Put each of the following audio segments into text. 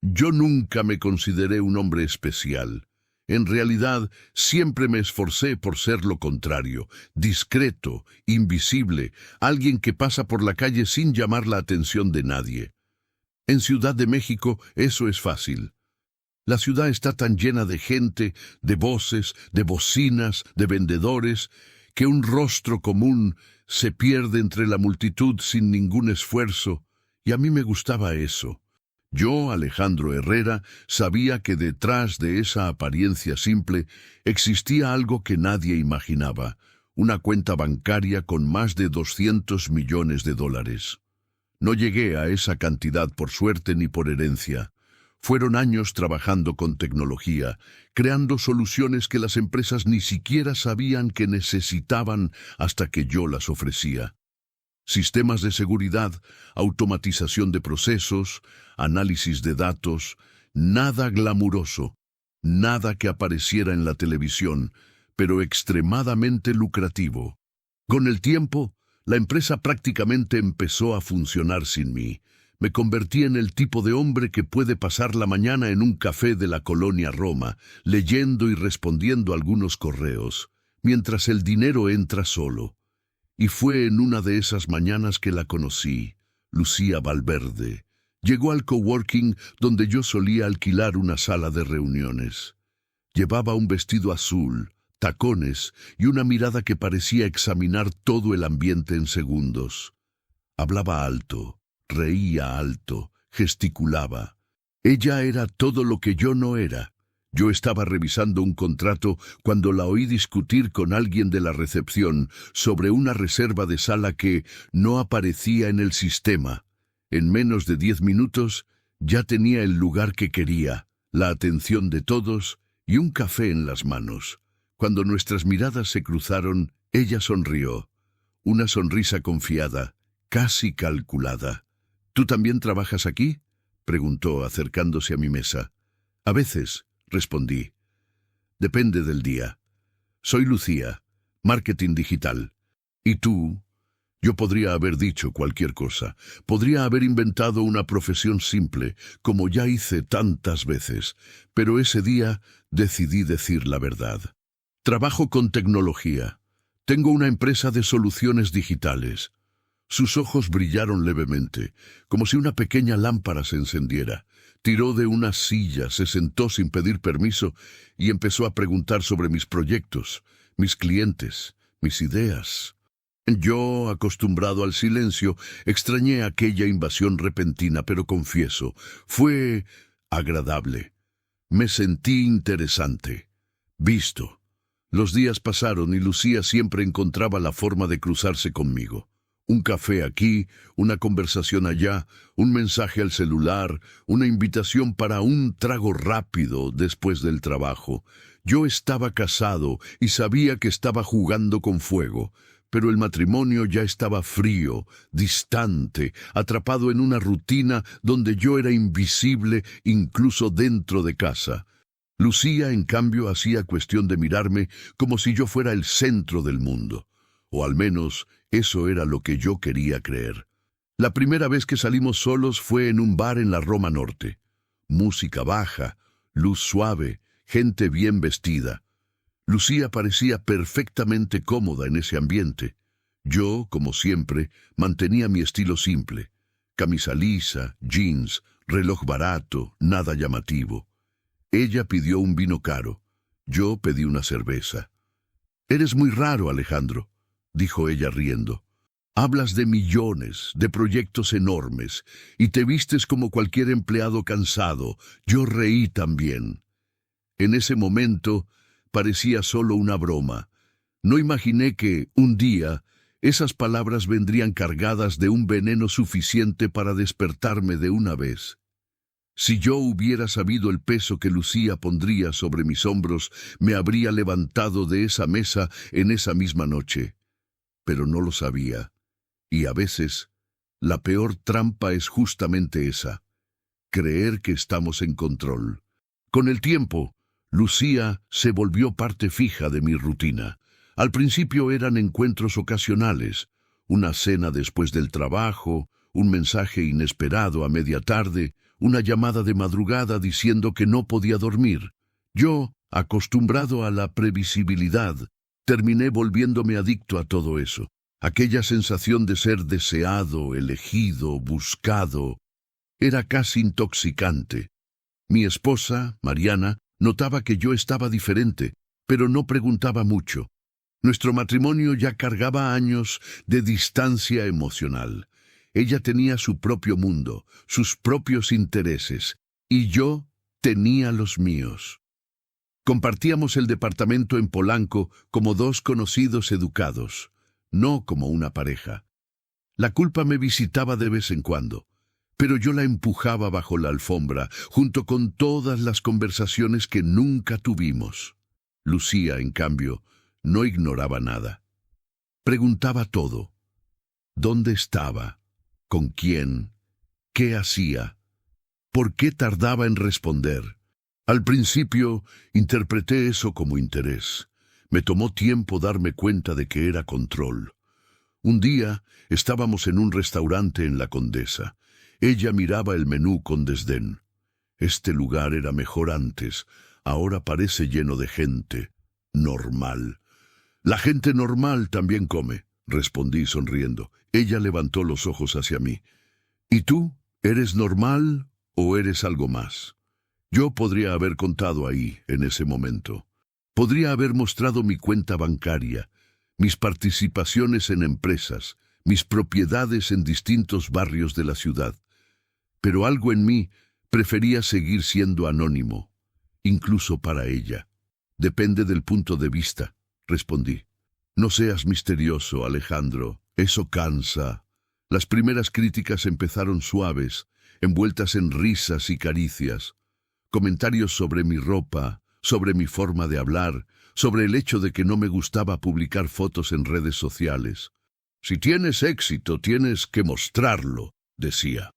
Yo nunca me consideré un hombre especial. En realidad, siempre me esforcé por ser lo contrario, discreto, invisible, alguien que pasa por la calle sin llamar la atención de nadie. En Ciudad de México eso es fácil. La ciudad está tan llena de gente, de voces, de bocinas, de vendedores, que un rostro común se pierde entre la multitud sin ningún esfuerzo, y a mí me gustaba eso. Yo, Alejandro Herrera, sabía que detrás de esa apariencia simple existía algo que nadie imaginaba, una cuenta bancaria con más de 200 millones de dólares. No llegué a esa cantidad por suerte ni por herencia. Fueron años trabajando con tecnología, creando soluciones que las empresas ni siquiera sabían que necesitaban hasta que yo las ofrecía. Sistemas de seguridad, automatización de procesos, análisis de datos, nada glamuroso, nada que apareciera en la televisión, pero extremadamente lucrativo. Con el tiempo, la empresa prácticamente empezó a funcionar sin mí. Me convertí en el tipo de hombre que puede pasar la mañana en un café de la colonia Roma, leyendo y respondiendo algunos correos, mientras el dinero entra solo. Y fue en una de esas mañanas que la conocí, Lucía Valverde. Llegó al coworking donde yo solía alquilar una sala de reuniones. Llevaba un vestido azul, tacones y una mirada que parecía examinar todo el ambiente en segundos. Hablaba alto, reía alto, gesticulaba. Ella era todo lo que yo no era. Yo estaba revisando un contrato cuando la oí discutir con alguien de la recepción sobre una reserva de sala que no aparecía en el sistema. En menos de 10 minutos ya tenía el lugar que quería, la atención de todos y un café en las manos. Cuando nuestras miradas se cruzaron, ella sonrió. Una sonrisa confiada, casi calculada. ¿Tú también trabajas aquí?, preguntó acercándose a mi mesa. A veces, respondí. Depende del día. Soy Lucía, marketing digital. ¿Y tú? Yo podría haber dicho cualquier cosa. Podría haber inventado una profesión simple, como ya hice tantas veces. Pero ese día decidí decir la verdad. Trabajo con tecnología. Tengo una empresa de soluciones digitales. Sus ojos brillaron levemente, como si una pequeña lámpara se encendiera. Tiró de una silla, se sentó sin pedir permiso y empezó a preguntar sobre mis proyectos, mis clientes, mis ideas. Yo, acostumbrado al silencio, extrañé aquella invasión repentina, pero confieso, fue agradable. Me sentí interesante, visto. Los días pasaron y Lucía siempre encontraba la forma de cruzarse conmigo. Un café aquí, una conversación allá, un mensaje al celular, una invitación para un trago rápido después del trabajo. Yo estaba casado y sabía que estaba jugando con fuego, pero el matrimonio ya estaba frío, distante, atrapado en una rutina donde yo era invisible incluso dentro de casa. Lucía, en cambio, hacía cuestión de mirarme como si yo fuera el centro del mundo. O al menos eso era lo que yo quería creer. La primera vez que salimos solos fue en un bar en la Roma Norte. Música baja, luz suave, gente bien vestida. Lucía parecía perfectamente cómoda en ese ambiente. Yo, como siempre, mantenía mi estilo simple. Camisa lisa, jeans, reloj barato, nada llamativo. Ella pidió un vino caro. Yo pedí una cerveza. «Eres muy raro, Alejandro», dijo ella riendo. «Hablas de millones, de proyectos enormes, y te vistes como cualquier empleado cansado». Yo reí también. En ese momento parecía solo una broma. No imaginé que, un día, esas palabras vendrían cargadas de un veneno suficiente para despertarme de una vez. Si yo hubiera sabido el peso que Lucía pondría sobre mis hombros, me habría levantado de esa mesa en esa misma noche. Pero no lo sabía. Y a veces, la peor trampa es justamente esa: creer que estamos en control. Con el tiempo, Lucía se volvió parte fija de mi rutina. Al principio eran encuentros ocasionales, una cena después del trabajo, un mensaje inesperado a media tarde, una llamada de madrugada diciendo que no podía dormir. Yo, acostumbrado a la previsibilidad, terminé volviéndome adicto a todo eso. Aquella sensación de ser deseado, elegido, buscado, era casi intoxicante. Mi esposa, Mariana, notaba que yo estaba diferente, pero no preguntaba mucho. Nuestro matrimonio ya cargaba años de distancia emocional. Ella tenía su propio mundo, sus propios intereses, y yo tenía los míos. Compartíamos el departamento en Polanco como dos conocidos educados, no como una pareja. La culpa me visitaba de vez en cuando, pero yo la empujaba bajo la alfombra, junto con todas las conversaciones que nunca tuvimos. Lucía, en cambio, no ignoraba nada. Preguntaba todo. ¿Dónde estaba? ¿Con quién? ¿Qué hacía? ¿Por qué tardaba en responder? Al principio interpreté eso como interés. Me tomó tiempo darme cuenta de que era control. Un día estábamos en un restaurante en La Condesa. Ella miraba el menú con desdén. Este lugar era mejor antes, ahora parece lleno de gente. Normal. La gente normal también come, respondí sonriendo. Ella levantó los ojos hacia mí. ¿Y tú? ¿Eres normal o eres algo más? Yo podría haber contado ahí, en ese momento. Podría haber mostrado mi cuenta bancaria, mis participaciones en empresas, mis propiedades en distintos barrios de la ciudad. Pero algo en mí prefería seguir siendo anónimo, incluso para ella. Depende del punto de vista, respondí. No seas misterioso, Alejandro, eso cansa. Las primeras críticas empezaron suaves, envueltas en risas y caricias. Comentarios sobre mi ropa, sobre mi forma de hablar, sobre el hecho de que no me gustaba publicar fotos en redes sociales. Si tienes éxito, tienes que mostrarlo, decía.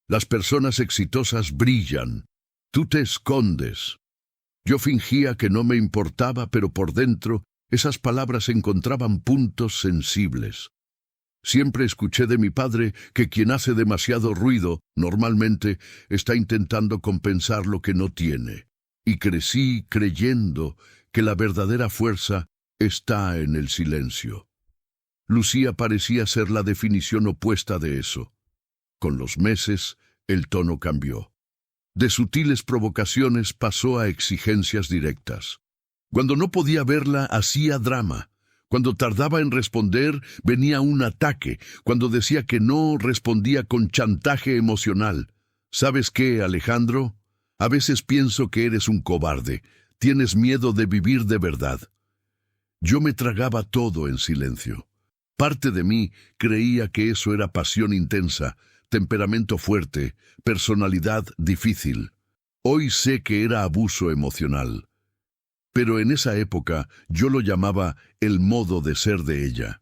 Las personas exitosas brillan. Tú te escondes. Yo fingía que no me importaba, pero por dentro esas palabras encontraban puntos sensibles. Siempre escuché de mi padre que quien hace demasiado ruido, normalmente, está intentando compensar lo que no tiene. Y crecí creyendo que la verdadera fuerza está en el silencio. Lucía parecía ser la definición opuesta de eso. Con los meses, el tono cambió. De sutiles provocaciones pasó a exigencias directas. Cuando no podía verla, hacía drama. Cuando tardaba en responder, venía un ataque. Cuando decía que no, respondía con chantaje emocional. ¿Sabes qué, Alejandro? A veces pienso que eres un cobarde. Tienes miedo de vivir de verdad. Yo me tragaba todo en silencio. Parte de mí creía que eso era pasión intensa, temperamento fuerte, personalidad difícil. Hoy sé que era abuso emocional. Pero en esa época yo lo llamaba el modo de ser de ella.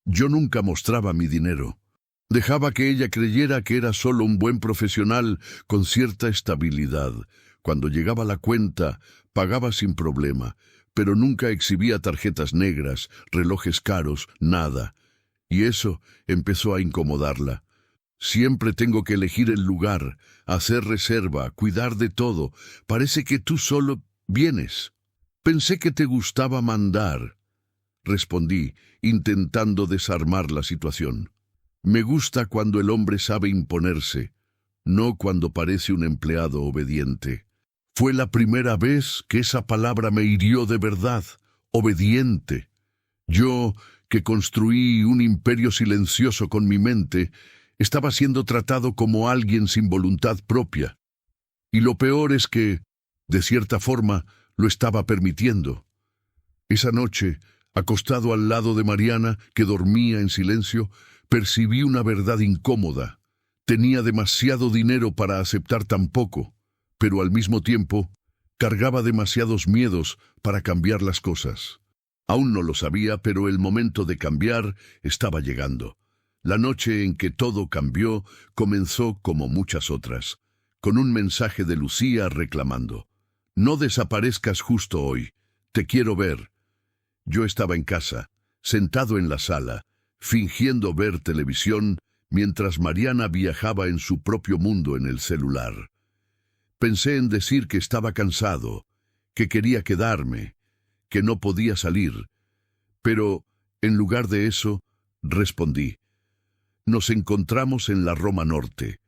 Yo nunca mostraba mi dinero. Dejaba que ella creyera que era solo un buen profesional con cierta estabilidad. Cuando llegaba la cuenta, pagaba sin problema, pero nunca exhibía tarjetas negras, relojes caros, nada. Y eso empezó a incomodarla. Siempre tengo que elegir el lugar, hacer reserva, cuidar de todo. Parece que tú solo vienes. Pensé que te gustaba mandar, respondí, intentando desarmar la situación. Me gusta cuando el hombre sabe imponerse, no cuando parece un empleado obediente. Fue la primera vez que esa palabra me hirió de verdad, obediente. Yo, que construí un imperio silencioso con mi mente, estaba siendo tratado como alguien sin voluntad propia. Y lo peor es que, de cierta forma, lo estaba permitiendo. Esa noche, acostado al lado de Mariana, que dormía en silencio, percibí una verdad incómoda. Tenía demasiado dinero para aceptar tan poco, pero al mismo tiempo, cargaba demasiados miedos para cambiar las cosas. Aún no lo sabía, pero el momento de cambiar estaba llegando. La noche en que todo cambió comenzó como muchas otras, con un mensaje de Lucía reclamando. No desaparezcas justo hoy. Te quiero ver. Yo estaba en casa, sentado en la sala, fingiendo ver televisión, mientras Mariana viajaba en su propio mundo en el celular. Pensé en decir que estaba cansado, que quería quedarme, que no podía salir, pero, en lugar de eso, respondí: nos encontramos en la Roma Norte.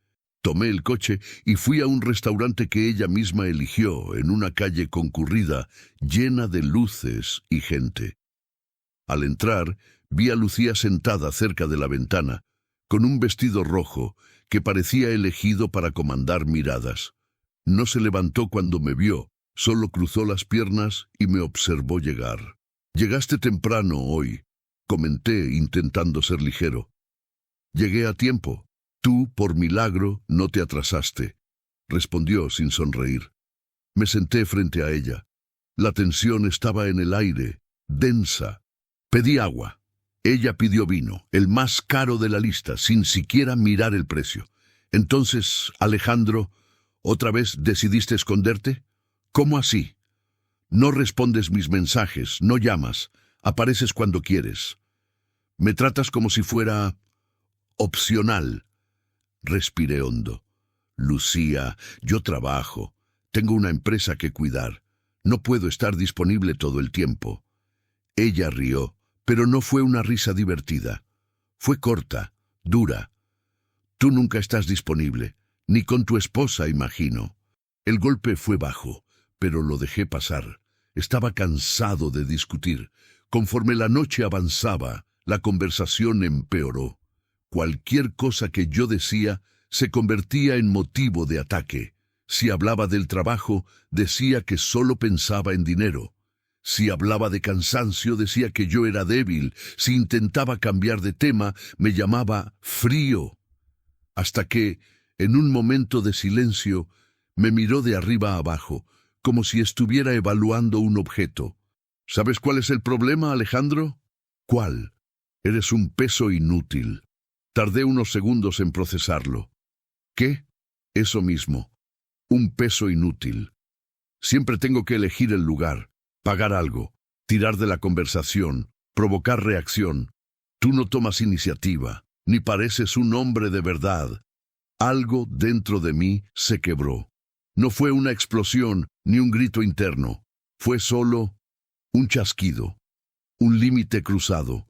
Tomé el coche y fui a un restaurante que ella misma eligió en una calle concurrida, llena de luces y gente. Al entrar, vi a Lucía sentada cerca de la ventana, con un vestido rojo que parecía elegido para comandar miradas. No se levantó cuando me vio, solo cruzó las piernas y me observó llegar. «Llegaste temprano hoy», comenté, intentando ser ligero. «Llegué a tiempo. Tú, por milagro, no te atrasaste», respondió sin sonreír. Me senté frente a ella. La tensión estaba en el aire, densa. Pedí agua. Ella pidió vino, el más caro de la lista, sin siquiera mirar el precio. «Entonces, Alejandro, ¿otra vez decidiste esconderte? ¿Cómo así? No respondes mis mensajes, no llamas, apareces cuando quieres. Me tratas como si fuera opcional». Respiré hondo. «Lucía, yo trabajo. Tengo una empresa que cuidar. No puedo estar disponible todo el tiempo». Ella rió, pero no fue una risa divertida. Fue corta, dura. «Tú nunca estás disponible, ni con tu esposa, imagino». El golpe fue bajo, pero lo dejé pasar. Estaba cansado de discutir. Conforme la noche avanzaba, la conversación empeoró. Cualquier cosa que yo decía se convertía en motivo de ataque. Si hablaba del trabajo, decía que solo pensaba en dinero. Si hablaba de cansancio, decía que yo era débil. Si intentaba cambiar de tema, me llamaba frío. Hasta que, en un momento de silencio, me miró de arriba a abajo, como si estuviera evaluando un objeto. «¿Sabes cuál es el problema, Alejandro?» «¿Cuál?» «Eres un peso inútil». Tardé unos segundos en procesarlo. «¿Qué?» «Eso mismo. Un peso inútil. Siempre tengo que elegir el lugar, pagar algo, tirar de la conversación, provocar reacción. Tú no tomas iniciativa, ni pareces un hombre de verdad». Algo dentro de mí se quebró. No fue una explosión ni un grito interno. Fue solo un chasquido, un límite cruzado.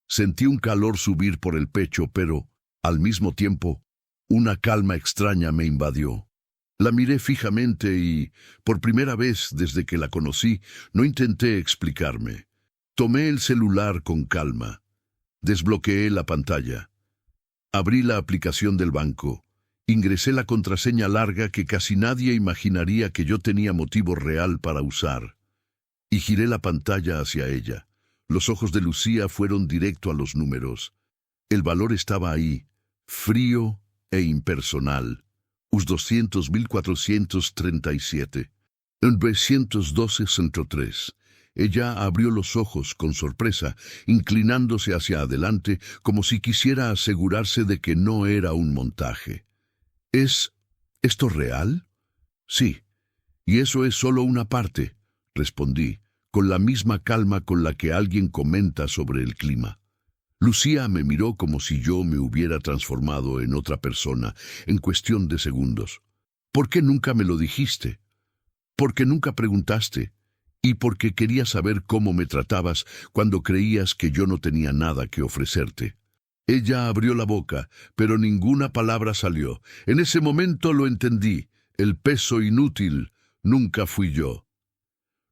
Sentí un calor subir por el pecho, pero, al mismo tiempo, una calma extraña me invadió. La miré fijamente y, por primera vez desde que la conocí, no intenté explicarme. Tomé el celular con calma. Desbloqueé la pantalla. Abrí la aplicación del banco. Ingresé la contraseña larga que casi nadie imaginaría que yo tenía motivo real para usar. Y giré la pantalla hacia ella. Los ojos de Lucía fueron directo a los números. El valor estaba ahí, frío e impersonal. Us 200.437. 912.3. Ella abrió los ojos con sorpresa, inclinándose hacia adelante como si quisiera asegurarse de que no era un montaje. ¿Es esto real? Sí, y eso es solo una parte, respondí, con la misma calma con la que alguien comenta sobre el clima. Lucía me miró como si yo me hubiera transformado en otra persona en cuestión de segundos. ¿Por qué nunca me lo dijiste? ¿Por qué nunca preguntaste? Y porque quería saber cómo me tratabas cuando creías que yo no tenía nada que ofrecerte. Ella abrió la boca, pero ninguna palabra salió. En ese momento lo entendí. El peso inútil nunca fui yo.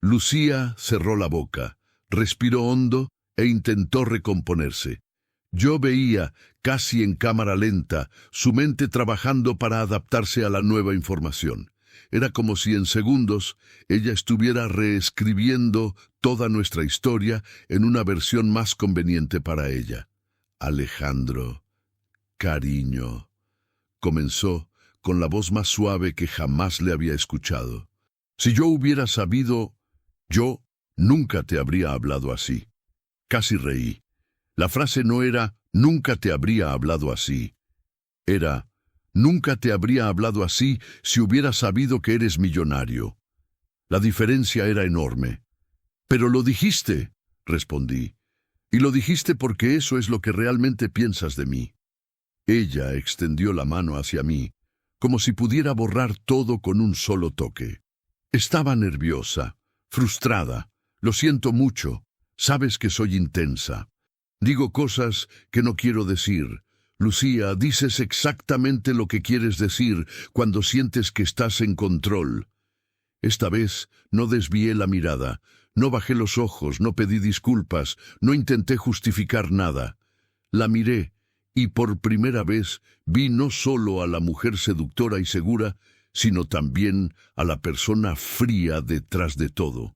Lucía cerró la boca, respiró hondo e intentó recomponerse. Yo veía, casi en cámara lenta, su mente trabajando para adaptarse a la nueva información. Era como si en segundos ella estuviera reescribiendo toda nuestra historia en una versión más conveniente para ella. «Alejandro, cariño», comenzó con la voz más suave que jamás le había escuchado. «Si yo hubiera sabido, yo nunca te habría hablado así». Casi reí. La frase no era «nunca te habría hablado así». Era «nunca te habría hablado así si hubiera sabido que eres millonario». La diferencia era enorme. «Pero lo dijiste», respondí. «Y lo dijiste porque eso es lo que realmente piensas de mí». Ella extendió la mano hacia mí. como si pudiera borrar todo con un solo toque. Estaba nerviosa, frustrada. Lo siento mucho. Sabes que soy intensa. Digo cosas que no quiero decir. Lucía, dices exactamente lo que quieres decir cuando sientes que estás en control. Esta vez no desvié la mirada, no bajé los ojos, no pedí disculpas, no intenté justificar nada. La miré y por primera vez vi no solo a la mujer seductora y segura, sino también a la persona fría detrás de todo.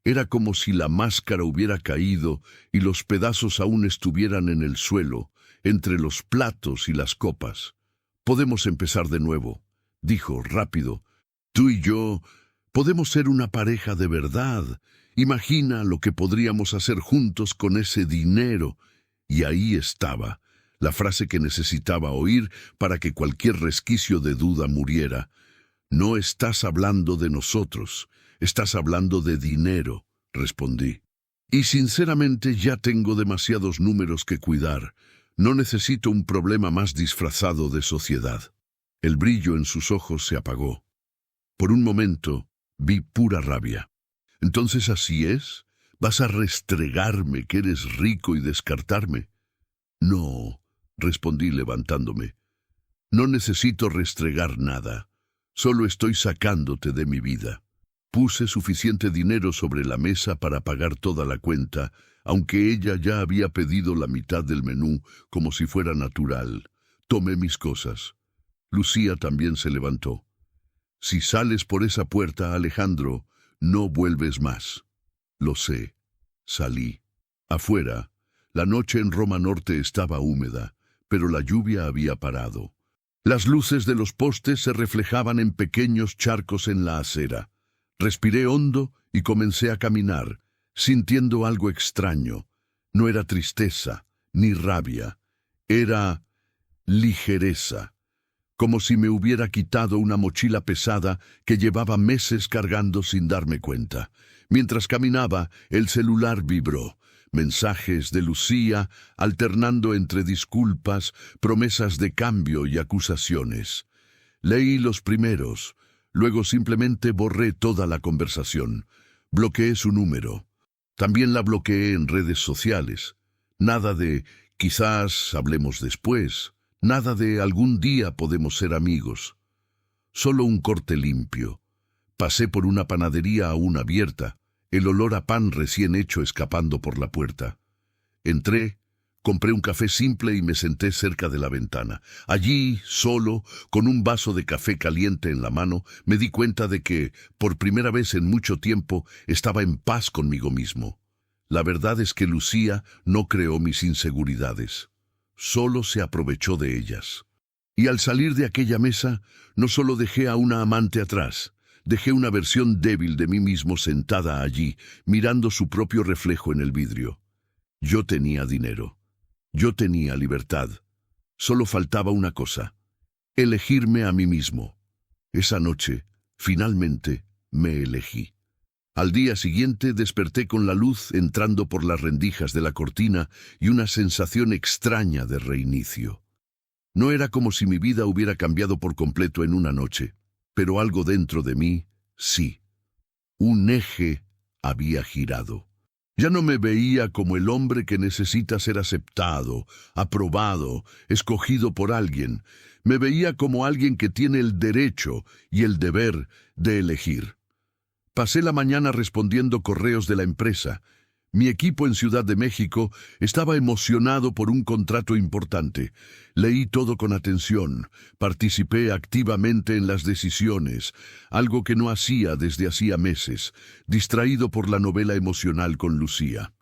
Era como si la máscara hubiera caído y los pedazos aún estuvieran en el suelo, entre los platos y las copas. «Podemos empezar de nuevo», dijo rápido. «Tú y yo podemos ser una pareja de verdad. Imagina lo que podríamos hacer juntos con ese dinero». Y ahí estaba, la frase que necesitaba oír para que cualquier resquicio de duda muriera. «No estás hablando de nosotros, estás hablando de dinero», respondí. «Y sinceramente ya tengo demasiados números que cuidar. No necesito un problema más disfrazado de sociedad». El brillo en sus ojos se apagó. Por un momento vi pura rabia. «¿Entonces así es? ¿Vas a restregarme que eres rico y descartarme?» «No», respondí levantándome. «No necesito restregar nada. Solo estoy sacándote de mi vida». Puse suficiente dinero sobre la mesa para pagar toda la cuenta, aunque ella ya había pedido la mitad del menú como si fuera natural. Tomé mis cosas. Lucía también se levantó. «Si sales por esa puerta, Alejandro, no vuelves más». «Lo sé». Salí. Afuera, la noche en Roma Norte estaba húmeda, pero la lluvia había parado. Las luces de los postes se reflejaban en pequeños charcos en la acera. Respiré hondo y comencé a caminar, sintiendo algo extraño. No era tristeza, ni rabia. Era ligereza, como si me hubiera quitado una mochila pesada que llevaba meses cargando sin darme cuenta. Mientras caminaba, el celular vibró. Mensajes de Lucía, alternando entre disculpas, promesas de cambio y acusaciones. Leí los primeros, luego simplemente borré toda la conversación. Bloqueé su número. También la bloqueé en redes sociales. Nada de «quizás hablemos después», nada de «algún día podemos ser amigos». Solo un corte limpio. Pasé por una panadería aún abierta, el olor a pan recién hecho escapando por la puerta. Entré, compré un café simple y me senté cerca de la ventana. Allí, solo, con un vaso de café caliente en la mano, me di cuenta de que, por primera vez en mucho tiempo, estaba en paz conmigo mismo. La verdad es que Lucía no creó mis inseguridades. Solo se aprovechó de ellas. Y al salir de aquella mesa, no solo dejé a una amante atrás, dejé una versión débil de mí mismo sentada allí, mirando su propio reflejo en el vidrio. Yo tenía dinero. Yo tenía libertad. Solo faltaba una cosa: elegirme a mí mismo. Esa noche, finalmente, me elegí. Al día siguiente desperté con la luz entrando por las rendijas de la cortina y una sensación extraña de reinicio. No era como si mi vida hubiera cambiado por completo en una noche, pero algo dentro de mí, sí. Un eje había girado. Ya no me veía como el hombre que necesita ser aceptado, aprobado, escogido por alguien. Me veía como alguien que tiene el derecho y el deber de elegir. Pasé la mañana respondiendo correos de la empresa. Mi equipo en Ciudad de México estaba emocionado por un contrato importante. Leí todo con atención, participé activamente en las decisiones, algo que no hacía desde hacía meses, distraído por la novela emocional con Lucía.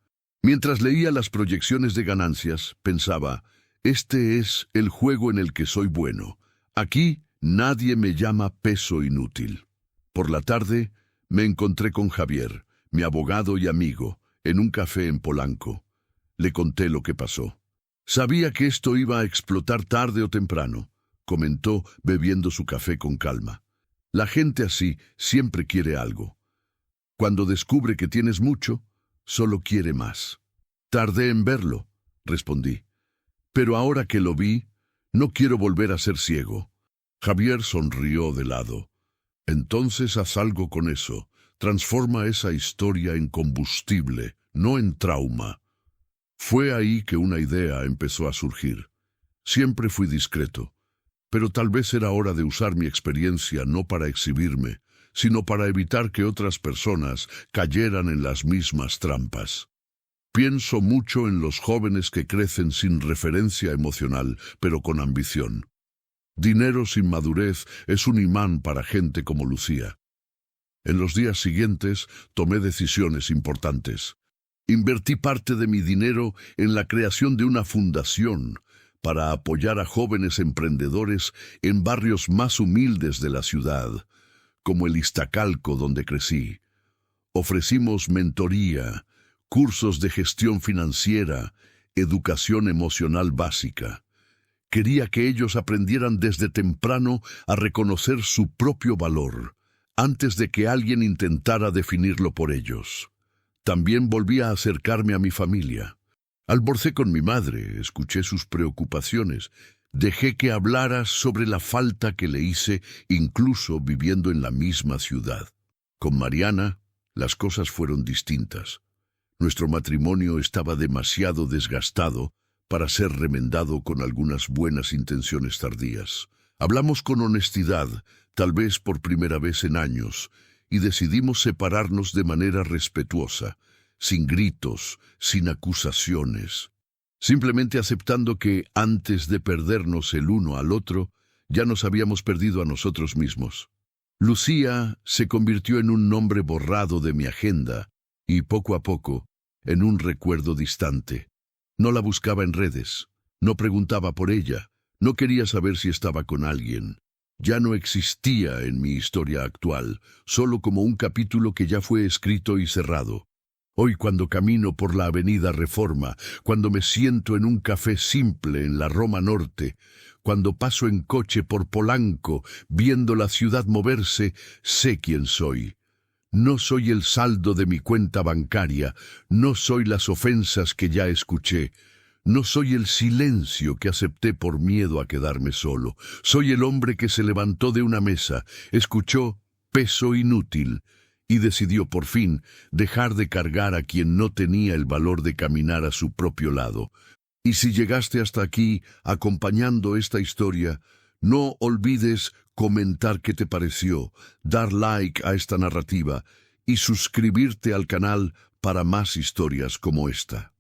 Mientras leía las proyecciones de ganancias, pensaba, este es el juego en el que soy bueno. Aquí nadie me llama peso inútil. Por la tarde, me encontré con Javier, mi abogado y amigo, en un café en Polanco. Le conté lo que pasó. Sabía que esto iba a explotar tarde o temprano, comentó bebiendo su café con calma. La gente así siempre quiere algo. Cuando descubre que tienes mucho, solo quiere más. Tardé en verlo, respondí. Pero ahora que lo vi, no quiero volver a ser ciego. Javier sonrió de lado. Entonces haz algo con eso. Transforma esa historia en combustible, no en trauma. Fue ahí que una idea empezó a surgir. Siempre fui discreto, pero tal vez era hora de usar mi experiencia no para exhibirme, sino para evitar que otras personas cayeran en las mismas trampas. Pienso mucho en los jóvenes que crecen sin referencia emocional, pero con ambición. Dinero sin madurez es un imán para gente como Lucía. En los días siguientes tomé decisiones importantes. Invertí parte de mi dinero en la creación de una fundación para apoyar a jóvenes emprendedores en barrios más humildes de la ciudad, como el Iztacalco donde crecí. Ofrecimos mentoría, cursos de gestión financiera, educación emocional básica. Quería que ellos aprendieran desde temprano a reconocer su propio valor, antes de que alguien intentara definirlo por ellos. También volví a acercarme a mi familia. Almorcé con mi madre, escuché sus preocupaciones, dejé que hablara sobre la falta que le hice, incluso viviendo en la misma ciudad. Con Mariana, las cosas fueron distintas. Nuestro matrimonio estaba demasiado desgastado para ser remendado con algunas buenas intenciones tardías. Hablamos con honestidad, tal vez por primera vez en años, y decidimos separarnos de manera respetuosa, sin gritos, sin acusaciones, simplemente aceptando que, antes de perdernos el uno al otro, ya nos habíamos perdido a nosotros mismos. Lucía se convirtió en un nombre borrado de mi agenda y, poco a poco, en un recuerdo distante. No la buscaba en redes, no preguntaba por ella, no quería saber si estaba con alguien. Ya no existía en mi historia actual, solo como un capítulo que ya fue escrito y cerrado. Hoy, cuando camino por la avenida Reforma, cuando me siento en un café simple en la Roma Norte, cuando paso en coche por Polanco, viendo la ciudad moverse, sé quién soy. No soy el saldo de mi cuenta bancaria, no soy las ofensas que ya escuché, no soy el silencio que acepté por miedo a quedarme solo. Soy el hombre que se levantó de una mesa, escuchó peso inútil y decidió por fin dejar de cargar a quien no tenía el valor de caminar a su propio lado. Y si llegaste hasta aquí acompañando esta historia, no olvides comentar qué te pareció, dar like a esta narrativa y suscribirte al canal para más historias como esta.